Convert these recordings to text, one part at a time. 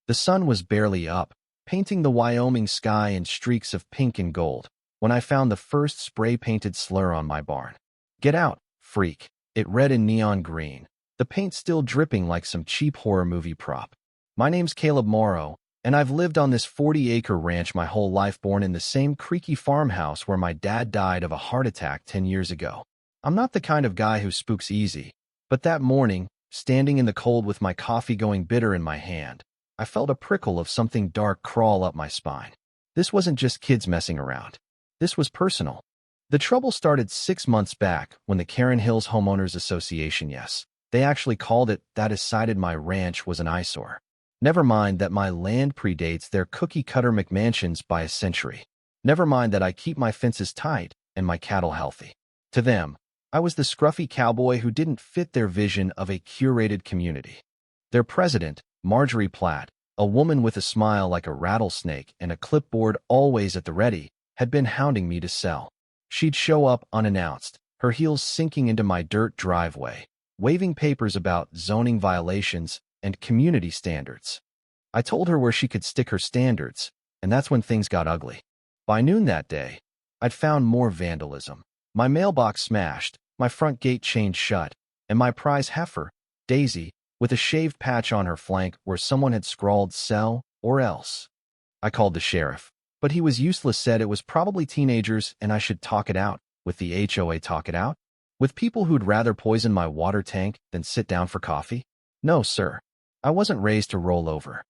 The sun was barely up, painting the Wyoming sky in streaks of pink and gold, when I found the first spray-painted slur on my barn. "Get out, freak," it read in neon green, the paint still dripping like some cheap horror movie prop. "My name's Caleb Morrow, and I've lived on this 40-acre ranch my whole life, born in the same creaky farmhouse where my dad died of a heart attack 10 years ago. I'm not the kind of guy who spooks easy, but that morning, standing in the cold with my coffee going bitter in my hand, I felt a prickle of something dark crawl up my spine. This wasn't just kids messing around. This was personal. The trouble started 6 months back when the Karen Hills Homeowners Association, yes, they actually called it that, decided my ranch was an eyesore. Never mind that my land predates their cookie-cutter McMansions by a century. Never mind that I keep my fences tight and my cattle healthy. To them, I was the scruffy cowboy who didn't fit their vision of a curated community. Their president, Marjorie Platt, a woman with a smile like a rattlesnake and a clipboard always at the ready, had been hounding me to sell. She'd show up unannounced, her heels sinking into my dirt driveway, waving papers about zoning violations and community standards. I told her where she could stick her standards, and that's when things got ugly. By noon that day, I'd found more vandalism. My mailbox smashed, my front gate chained shut, and my prize heifer, Daisy, with a shaved patch on her flank where someone had scrawled "sell or else." I called the sheriff, but he was useless, said it was probably teenagers and I should talk it out. With the HOA talk it out? With people who'd rather poison my water tank than sit down for coffee? No, sir. I wasn't raised to roll over.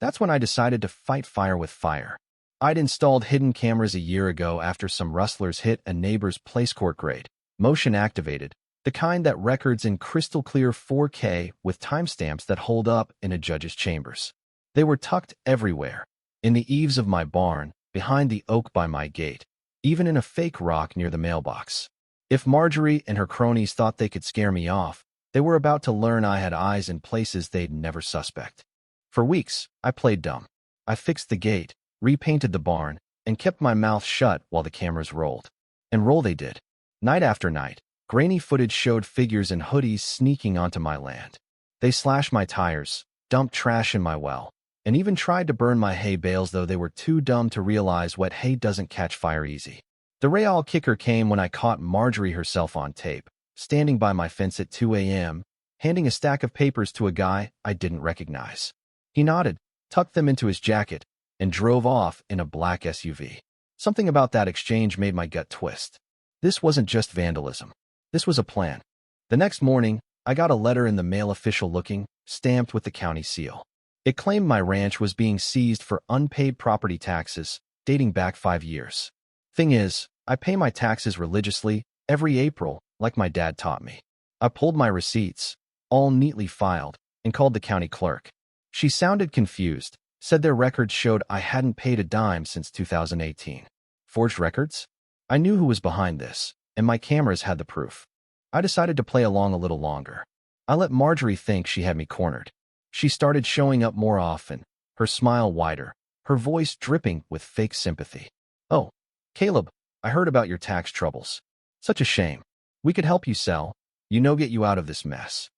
That's when I decided to fight fire with fire. I'd installed hidden cameras a year ago after some rustlers hit a neighbor's place court grade, motion activated, the kind that records in crystal clear 4K with timestamps that hold up in a judge's chambers. They were tucked everywhere, in the eaves of my barn, behind the oak by my gate, even in a fake rock near the mailbox. If Marjorie and her cronies thought they could scare me off, they were about to learn I had eyes in places they'd never suspect. For weeks, I played dumb. I fixed the gate, repainted the barn, and kept my mouth shut while the cameras rolled. And roll they did. Night after night, grainy footage showed figures in hoodies sneaking onto my land. They slashed my tires, dumped trash in my well, and even tried to burn my hay bales, though they were too dumb to realize wet hay doesn't catch fire easy. The real kicker came when I caught Marjorie herself on tape, standing by my fence at 2 a.m., handing a stack of papers to a guy I didn't recognize. He nodded, tucked them into his jacket, and drove off in a black SUV. Something about that exchange made my gut twist. This wasn't just vandalism. This was a plan. The next morning, I got a letter in the mail, official looking, stamped with the county seal. It claimed my ranch was being seized for unpaid property taxes, dating back 5 years. Thing is, I pay my taxes religiously, every April, like my dad taught me. I pulled my receipts, all neatly filed, and called the county clerk. She sounded confused, said their records showed I hadn't paid a dime since 2018. Forged records? I knew who was behind this, and my cameras had the proof. I decided to play along a little longer. I let Marjorie think she had me cornered. She started showing up more often, her smile wider, her voice dripping with fake sympathy. "Oh, Caleb, I heard about your tax troubles. Such a shame. We could help you sell, get you out of this mess."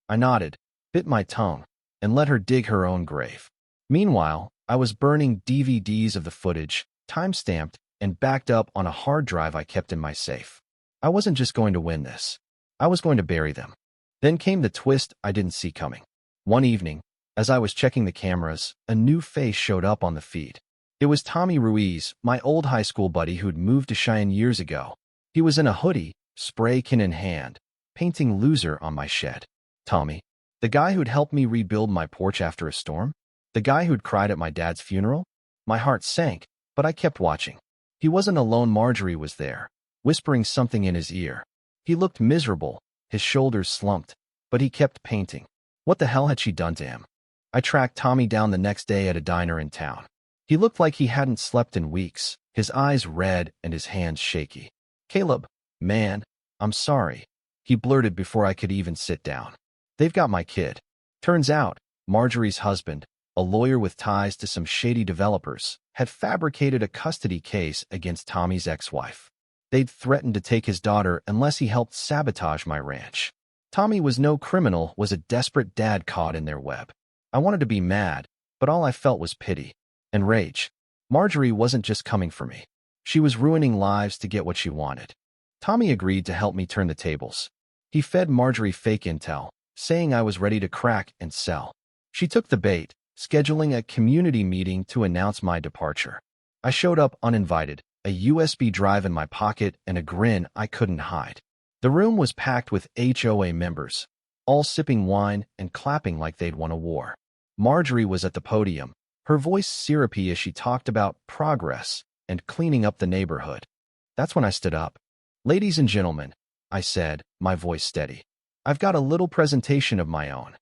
I nodded, bit my tongue, and let her dig her own grave. Meanwhile, I was burning DVDs of the footage, time-stamped, and backed up on a hard drive I kept in my safe. I wasn't just going to win this. I was going to bury them. Then came the twist I didn't see coming. One evening, as I was checking the cameras, a new face showed up on the feed. It was Tommy Ruiz, my old high school buddy who'd moved to Cheyenne years ago. He was in a hoodie, spray can in hand, painting "loser" on my shed. Tommy, the guy who'd helped me rebuild my porch after a storm? The guy who'd cried at my dad's funeral? My heart sank, but I kept watching. He wasn't alone. Marjorie was there, whispering something in his ear. He looked miserable, his shoulders slumped, but he kept painting. What the hell had she done to him? I tracked Tommy down the next day at a diner in town. He looked like he hadn't slept in weeks, his eyes red and his hands shaky. "Caleb, man, I'm sorry," he blurted before I could even sit down. "They've got my kid." Turns out, Marjorie's husband, a lawyer with ties to some shady developers, had fabricated a custody case against Tommy's ex-wife. They'd threatened to take his daughter unless he helped sabotage my ranch. Tommy was no criminal, was a desperate dad caught in their web. I wanted to be mad, but all I felt was pity and rage. Marjorie wasn't just coming for me. She was ruining lives to get what she wanted. Tommy agreed to help me turn the tables. He fed Marjorie fake intel, saying I was ready to crack and sell. She took the bait, scheduling a community meeting to announce my departure. I showed up uninvited, a USB drive in my pocket and a grin I couldn't hide. The room was packed with HOA members, all sipping wine and clapping like they'd won a war. Marjorie was at the podium, her voice syrupy as she talked about progress and cleaning up the neighborhood. That's when I stood up. "Ladies and gentlemen," I said, my voice steady, "I've got a little presentation of my own."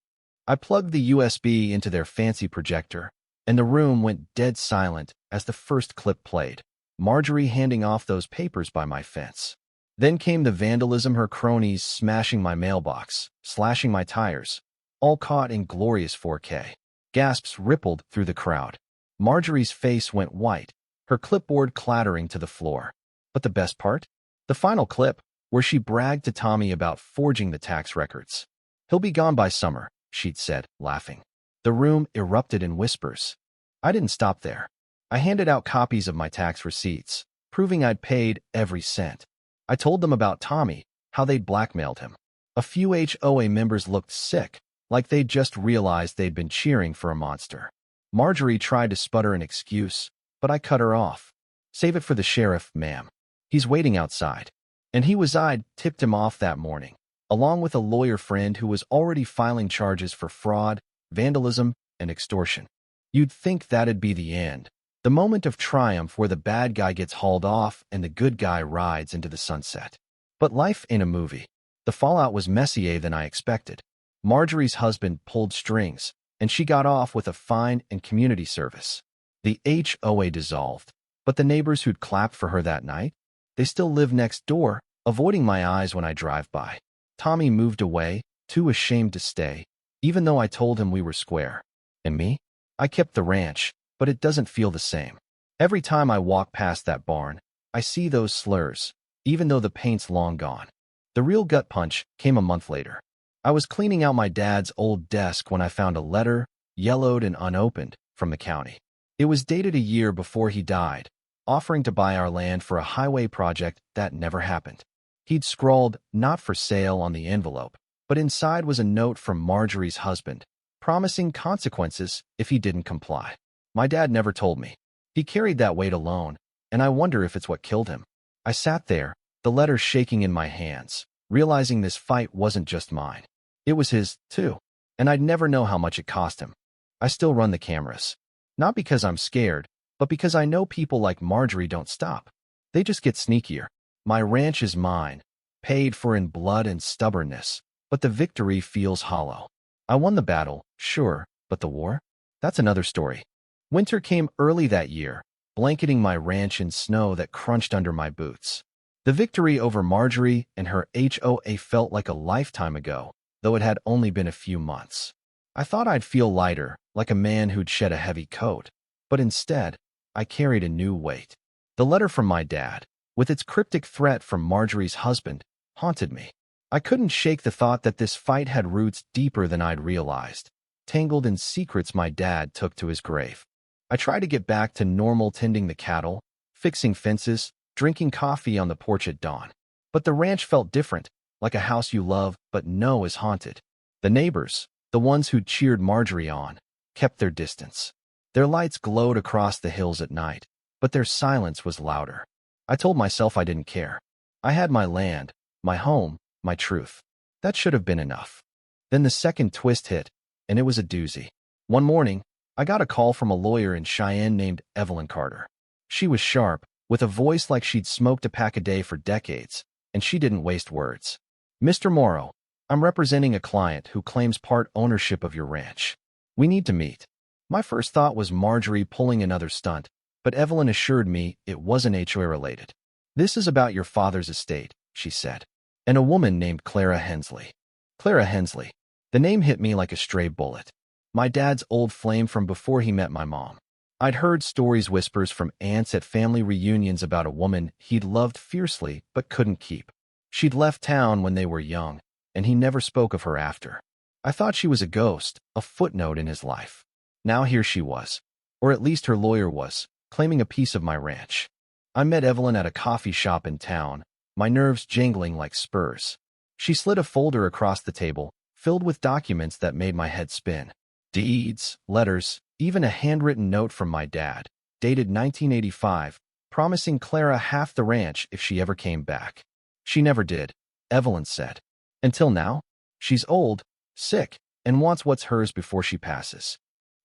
I plugged the USB into their fancy projector, and the room went dead silent as the first clip played, Marjorie handing off those papers by my fence. Then came the vandalism, her cronies smashing my mailbox, slashing my tires, all caught in glorious 4K. Gasps rippled through the crowd. Marjorie's face went white, her clipboard clattering to the floor. But the best part? The final clip, where she bragged to Tommy about forging the tax records. "He'll be gone by summer," she'd said, laughing. The room erupted in whispers. I didn't stop there. I handed out copies of my tax receipts, proving I'd paid every cent. I told them about Tommy, how they'd blackmailed him. A few HOA members looked sick, like they'd just realized they'd been cheering for a monster. Marjorie tried to sputter an excuse, but I cut her off. "Save it for the sheriff, ma'am. He's waiting outside." And I'd tipped him off that morning, along with a lawyer friend who was already filing charges for fraud, vandalism, and extortion. You'd think that'd be the end, the moment of triumph where the bad guy gets hauled off and the good guy rides into the sunset. But life ain't a movie. The fallout was messier than I expected. Marjorie's husband pulled strings, and she got off with a fine and community service. The HOA dissolved, but the neighbors who'd clapped for her that night, they still live next door, avoiding my eyes when I drive by. Tommy moved away, too ashamed to stay, even though I told him we were square. And me? I kept the ranch, but it doesn't feel the same. Every time I walk past that barn, I see those slurs, even though the paint's long gone. The real gut punch came a month later. I was cleaning out my dad's old desk when I found a letter, yellowed and unopened, from the county. It was dated a year before he died, offering to buy our land for a highway project that never happened. He'd scrawled, "Not for sale," on the envelope, but inside was a note from Marjorie's husband, promising consequences if he didn't comply. My dad never told me. He carried that weight alone, and I wonder if it's what killed him. I sat there, the letter shaking in my hands, realizing this fight wasn't just mine. It was his, too, and I'd never know how much it cost him. I still run the cameras. Not because I'm scared, but because I know people like Marjorie don't stop. They just get sneakier. My ranch is mine, paid for in blood and stubbornness, but the victory feels hollow. I won the battle, sure, but the war? That's another story. Winter came early that year, blanketing my ranch in snow that crunched under my boots. The victory over Marjorie and her HOA felt like a lifetime ago, though it had only been a few months. I thought I'd feel lighter, like a man who'd shed a heavy coat, but instead, I carried a new weight. The letter from my dad, with its cryptic threat from Marjorie's husband, haunted me. I couldn't shake the thought that this fight had roots deeper than I'd realized, tangled in secrets my dad took to his grave. I tried to get back to normal, tending the cattle, fixing fences, drinking coffee on the porch at dawn. But the ranch felt different, like a house you love but know is haunted. The neighbors, the ones who'd cheered Marjorie on, kept their distance. Their lights glowed across the hills at night, but their silence was louder. I told myself I didn't care. I had my land, my home, my truth. That should have been enough. Then the second twist hit, and it was a doozy. One morning, I got a call from a lawyer in Cheyenne named Evelyn Carter. She was sharp, with a voice like she'd smoked a pack a day for decades, and she didn't waste words. "Mr. Morrow, I'm representing a client who claims part ownership of your ranch. We need to meet." My first thought was Marjorie pulling another stunt, but Evelyn assured me it wasn't HOA related. "This is about your father's estate," she said, "and a woman named Clara Hensley." Clara Hensley. The name hit me like a stray bullet. My dad's old flame from before he met my mom. I'd heard whispers from aunts at family reunions about a woman he'd loved fiercely but couldn't keep. She'd left town when they were young, and he never spoke of her after. I thought she was a ghost, a footnote in his life. Now here she was, or at least her lawyer was, claiming a piece of my ranch. I met Evelyn at a coffee shop in town, my nerves jangling like spurs. She slid a folder across the table, filled with documents that made my head spin. Deeds, letters, even a handwritten note from my dad, dated 1985, promising Clara half the ranch if she ever came back. She never did, Evelyn said. Until now, she's old, sick, and wants what's hers before she passes.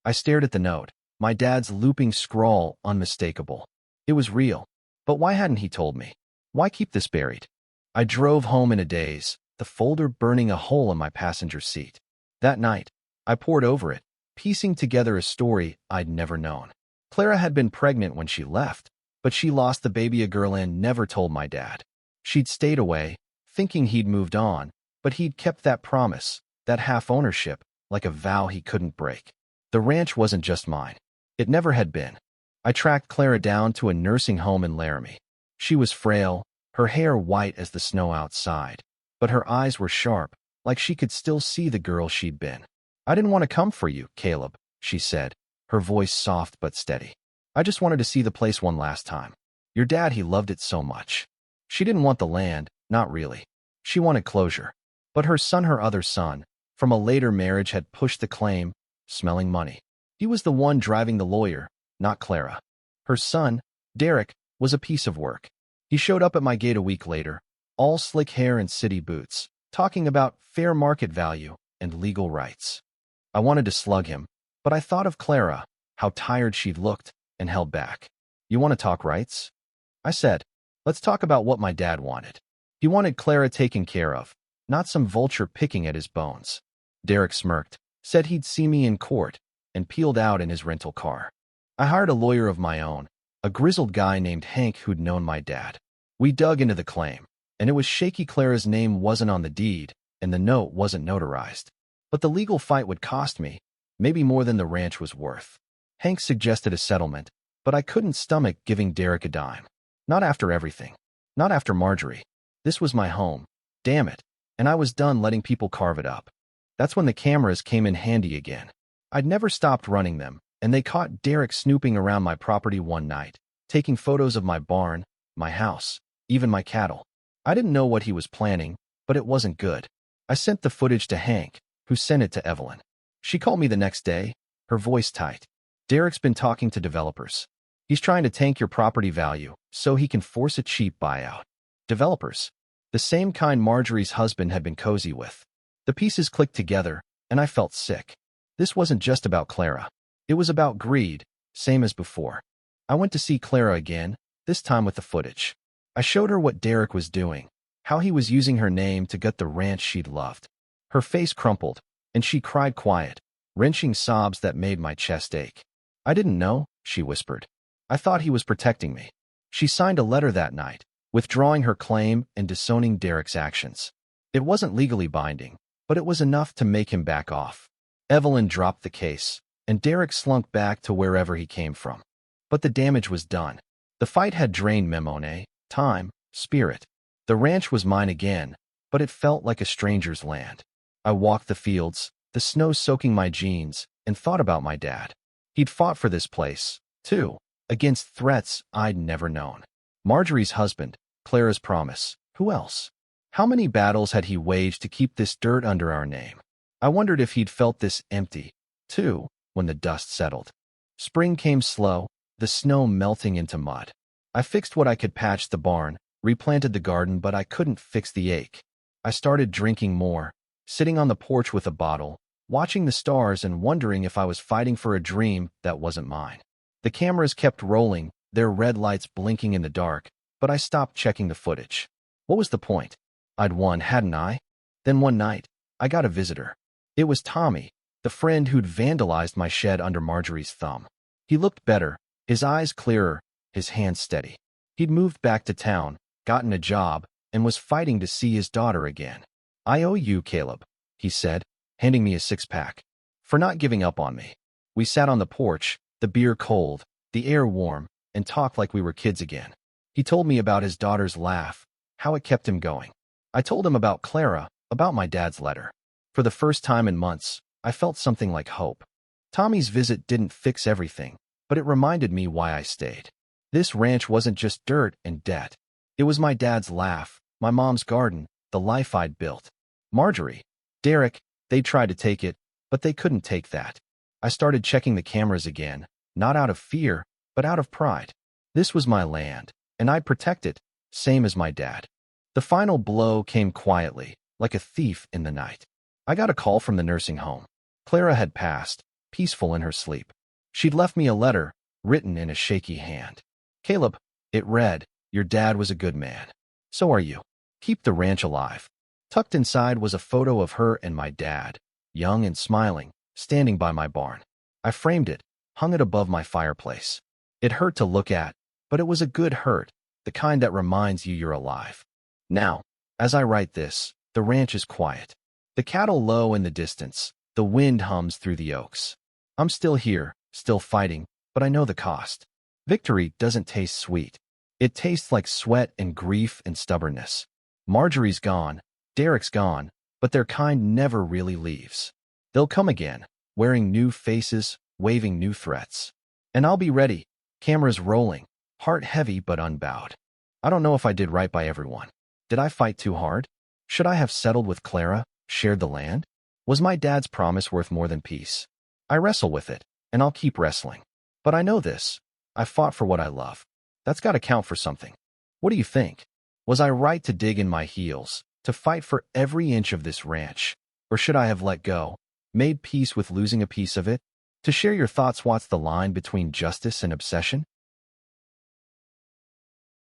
I stared at the note, my dad's looping scrawl unmistakable. It was real, but why hadn't he told me? Why keep this buried? I drove home in a daze, the folder burning a hole in my passenger seat. That night, I pored over it, piecing together a story I'd never known. Clara had been pregnant when she left, but she lost the baby a girl and never told my dad. She'd stayed away, thinking he'd moved on, but he'd kept that promise, that half ownership, like a vow he couldn't break. The ranch wasn't just mine. It never had been. I tracked Clara down to a nursing home in Laramie. She was frail, her hair white as the snow outside, but her eyes were sharp, like she could still see the girl she'd been. I didn't want to come for you, Caleb, she said, her voice soft but steady. I just wanted to see the place one last time. Your dad, he loved it so much. She didn't want the land, not really. She wanted closure. But her son, her other son, from a later marriage had pushed the claim, smelling money. He was the one driving the lawyer, not Clara. Her son, Derek, was a piece of work. He showed up at my gate a week later, all slick hair and city boots, talking about fair market value and legal rights. I wanted to slug him, but I thought of Clara, how tired she'd looked, and held back. You want to talk rights? I said, let's talk about what my dad wanted. He wanted Clara taken care of, not some vulture picking at his bones. Derek smirked, said he'd see me in court, and peeled out in his rental car. I hired a lawyer of my own, a grizzled guy named Hank who'd known my dad. We dug into the claim, and it was shaky. Clara's name wasn't on the deed, and the note wasn't notarized. But the legal fight would cost me, maybe more than the ranch was worth. Hank suggested a settlement, but I couldn't stomach giving Derek a dime. Not after everything. Not after Marjorie. This was my home. Damn it. And I was done letting people carve it up. That's when the cameras came in handy again. I'd never stopped running them, and they caught Derek snooping around my property one night, taking photos of my barn, my house, even my cattle. I didn't know what he was planning, but it wasn't good. I sent the footage to Hank, who sent it to Evelyn. She called me the next day, her voice tight. Derek's been talking to developers. He's trying to tank your property value so he can force a cheap buyout. Developers. The same kind Marjorie's husband had been cozy with. The pieces clicked together, and I felt sick. This wasn't just about Clara. It was about greed, same as before. I went to see Clara again, this time with the footage. I showed her what Derek was doing, how he was using her name to gut the ranch she'd loved. Her face crumpled, and she cried quiet, wrenching sobs that made my chest ache. I didn't know, she whispered. I thought he was protecting me. She signed a letter that night, withdrawing her claim and disowning Derek's actions. It wasn't legally binding, but it was enough to make him back off. Evelyn dropped the case, and Derek slunk back to wherever he came from. But the damage was done. The fight had drained money, time, spirit. The ranch was mine again, but it felt like a stranger's land. I walked the fields, the snow soaking my jeans, and thought about my dad. He'd fought for this place, too, against threats I'd never known. Marjorie's husband, Clara's promise. Who else? How many battles had he waged to keep this dirt under our name? I wondered if he'd felt this empty, too, when the dust settled. Spring came slow, the snow melting into mud. I fixed what I could, patched the barn, replanted the garden, but I couldn't fix the ache. I started drinking more, sitting on the porch with a bottle, watching the stars and wondering if I was fighting for a dream that wasn't mine. The cameras kept rolling, their red lights blinking in the dark, but I stopped checking the footage. What was the point? I'd won, hadn't I? Then one night, I got a visitor. It was Tommy, the friend who'd vandalized my shed under Marjorie's thumb. He looked better, his eyes clearer, his hands steady. He'd moved back to town, gotten a job, and was fighting to see his daughter again. I owe you, Caleb, he said, handing me a six-pack, for not giving up on me. We sat on the porch, the beer cold, the air warm, and talked like we were kids again. He told me about his daughter's laugh, how it kept him going. I told him about Clara, about my dad's letter. For the first time in months, I felt something like hope. Tommy's visit didn't fix everything, but it reminded me why I stayed. This ranch wasn't just dirt and debt. It was my dad's laugh, my mom's garden, the life I'd built. Marjorie, Derek, they tried to take it, but they couldn't take that. I started checking the cameras again, not out of fear, but out of pride. This was my land, and I'd protect it, same as my dad. The final blow came quietly, like a thief in the night. I got a call from the nursing home. Clara had passed, peaceful in her sleep. She'd left me a letter, written in a shaky hand. Caleb, it read, your dad was a good man. So are you. Keep the ranch alive. Tucked inside was a photo of her and my dad, young and smiling, standing by my barn. I framed it, hung it above my fireplace. It hurt to look at, but it was a good hurt, the kind that reminds you you're alive. Now, as I write this, the ranch is quiet. The cattle low in the distance, the wind hums through the oaks. I'm still here, still fighting, but I know the cost. Victory doesn't taste sweet. It tastes like sweat and grief and stubbornness. Marjorie's gone, Derek's gone, but their kind never really leaves. They'll come again, wearing new faces, waving new threats. And I'll be ready, cameras rolling, heart heavy but unbowed. I don't know if I did right by everyone. Did I fight too hard? Should I have settled with Clara, shared the land? Was my dad's promise worth more than peace? I wrestle with it, and I'll keep wrestling. But I know this. I fought for what I love. That's got to count for something. What do you think? Was I right to dig in my heels, to fight for every inch of this ranch? Or should I have let go, made peace with losing a piece of it? To share your thoughts, what's the line between justice and obsession?